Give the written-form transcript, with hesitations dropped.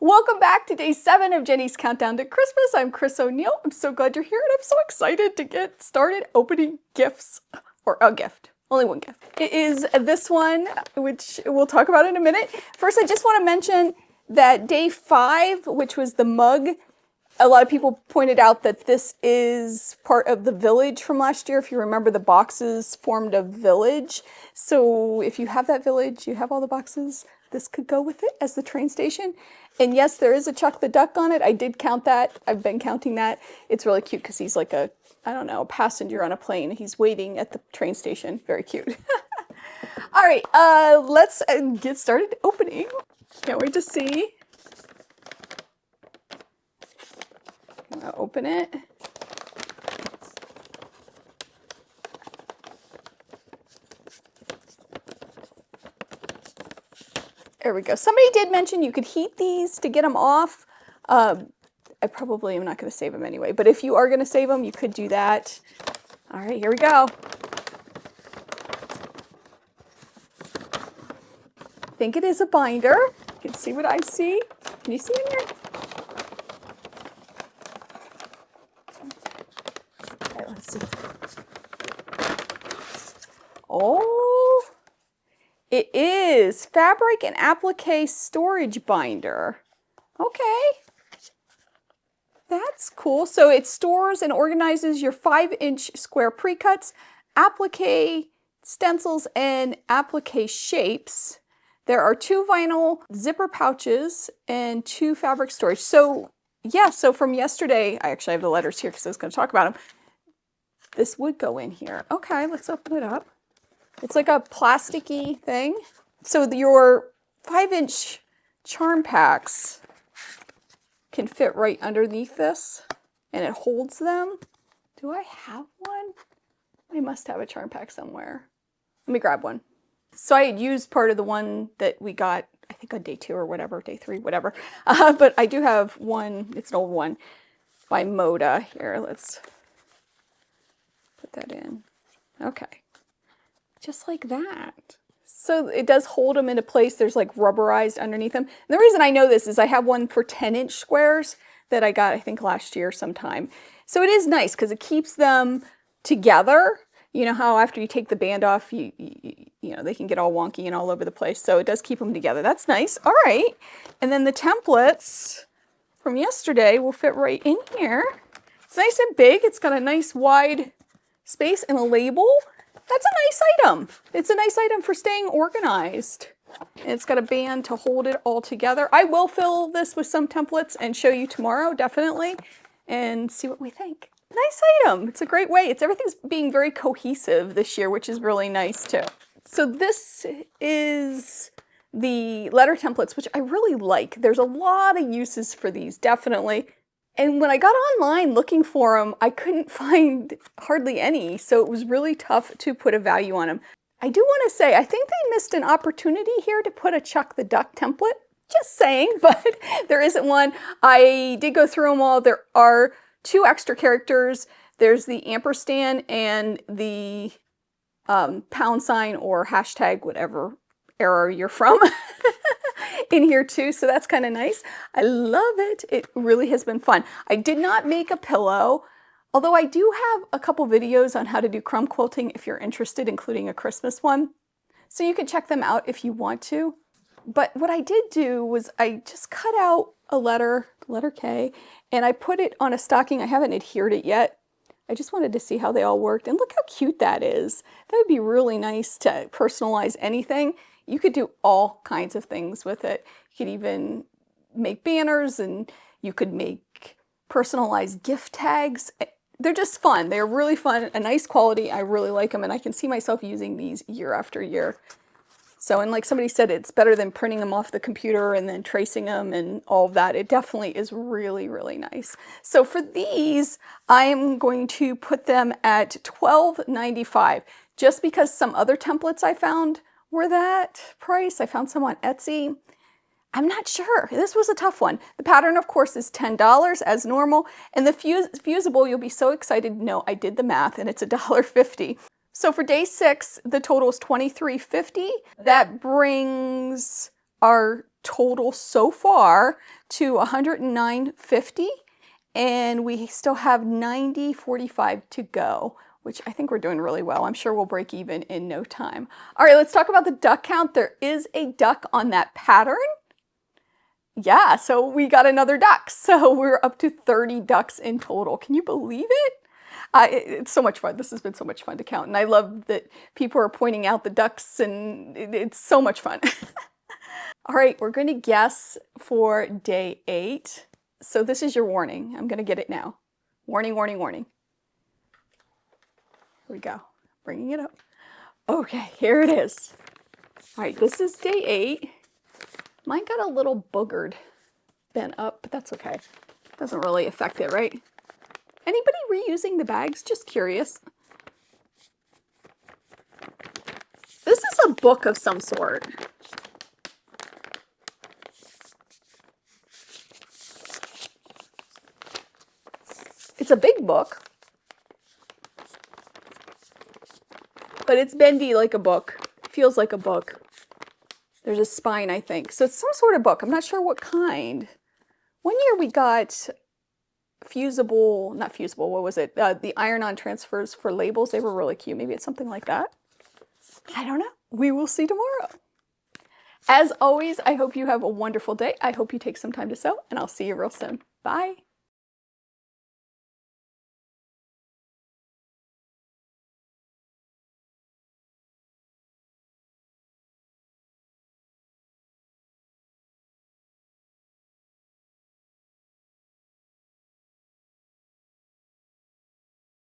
Welcome back to day 7 of Jenny's Countdown to Christmas. I'm Chris O'Neill. I'm so glad you're here and I'm so excited to get started opening gifts. Or a gift. Only one gift. It is this one, which we'll talk about in a minute. First, I just want to mention that day 5, which was the mug, a lot of people pointed out that this is part of the village from last year. If you remember, the boxes formed a village. So if you have that village, you have all the boxes, this could go with it as the train station. And yes, there is a Chuck the Duck on it. I did count that. I've been counting that. It's really cute because he's like a, I don't know, a passenger on a plane. He's waiting at the train station. Very cute. All right, let's get started opening. Can't wait to see. I'm gonna open it. There we go. Somebody did mention you could heat these to get them off. I probably am not going to save them anyway, but if you are going to save them, you could do that. All right, here we go. I think it is a binder. You can see what I see. Can you see in here? All right, let's see. Oh, it is fabric and applique storage binder. Okay. That's cool. So it stores and organizes your 5-inch square pre-cuts, applique stencils, and applique shapes. There are 2 vinyl zipper pouches and 2 fabric storage. So yeah, so from yesterday, I actually have the letters here because I was going to talk about them. This would go in here. Okay, let's open it up. It's like a plasticky thing. So your 5-inch charm packs can fit right underneath this, and it holds them. Do I have one? I must have a charm pack somewhere. Let me grab one. So I had used part of the one that we got, I think on day 2 or whatever, day 3, whatever. But I do have one, it's an old one by Moda. Here, let's put that in. Okay. Just like that. So it does hold them into place. There's like rubberized underneath them. And the reason I know this is I have one for 10-inch squares that I got, I think, last year sometime. So it is nice because it keeps them together. You know how after you take the band off, you know, they can get all wonky and all over the place. So it does keep them together. That's nice. All right. And then the templates from yesterday will fit right in here. It's nice and big. It's got a nice wide space and a label. That's a nice item. It's a nice item for staying organized. And it's got a band to hold it all together. I will fill this with some templates and show you tomorrow, definitely, and see what we think. Nice item. It's a great way. Everything's being very cohesive this year, which is really nice too. So this is the letter templates, which I really like. There's a lot of uses for these, definitely. And when I got online looking for them, I couldn't find hardly any, so it was really tough to put a value on them. I do want to say, I think they missed an opportunity here to put a Chuck the Duck template. Just saying, but there isn't one. I did go through them all. There are 2 extra characters. There's the ampersand and the pound sign or hashtag, whatever era you're from. In here too, so that's kind of nice. I love it. It really has been fun. I did not make a pillow, although I do have a couple videos on how to do crumb quilting if you're interested, including a Christmas one. So you can check them out if you want to. But what I did do was I just cut out a letter K, and I put it on a stocking. I haven't adhered it yet. I just wanted to see how they all worked. And look how cute that is. That would be really nice to personalize anything. You could do all kinds of things with it. You could even make banners, and you could make personalized gift tags. They're just fun. They're really fun, a nice quality. I really like them, and I can see myself using these year after year. So, and like somebody said, it's better than printing them off the computer and then tracing them and all of that. It definitely is really, really nice. So for these, I'm going to put them at $12.95, just because some other templates I found were that price. I found some on Etsy. I'm not sure. This was a tough one. The pattern, of course, is $10 as normal, and the fusible, you'll be so excited to know I did the math, and it's $1.50. So for day 6, the total is $23.50. That brings our total so far to 109.50, and we still have 90.45 to go, which I think we're doing really well. I'm sure we'll break even in no time. All right, let's talk about the duck count. There is a duck on that pattern. Yeah, so we got another duck. So we're up to 30 ducks in total. Can you believe it? It's so much fun. This has been so much fun to count. And I love that people are pointing out the ducks, and it's so much fun. All right, we're going to guess for day 8. So this is your warning. I'm going to get it now. Warning, warning, warning. Here we go. Bringing it up. Okay, here it is. All right, this is day 8. Mine got a little boogered, bent up, but that's okay. Doesn't really affect it, right? Anybody reusing the bags? Just curious. This is a book of some sort. It's a big book, but it's bendy like a book. It feels like a book. There's a spine, I think. So it's some sort of book. I'm not sure what kind. One year we got fusible, not fusible, what was it? The iron-on transfers for labels. They were really cute. Maybe it's something like that. I don't know. We will see tomorrow. As always, I hope you have a wonderful day. I hope you take some time to sew, and I'll see you real soon. Bye.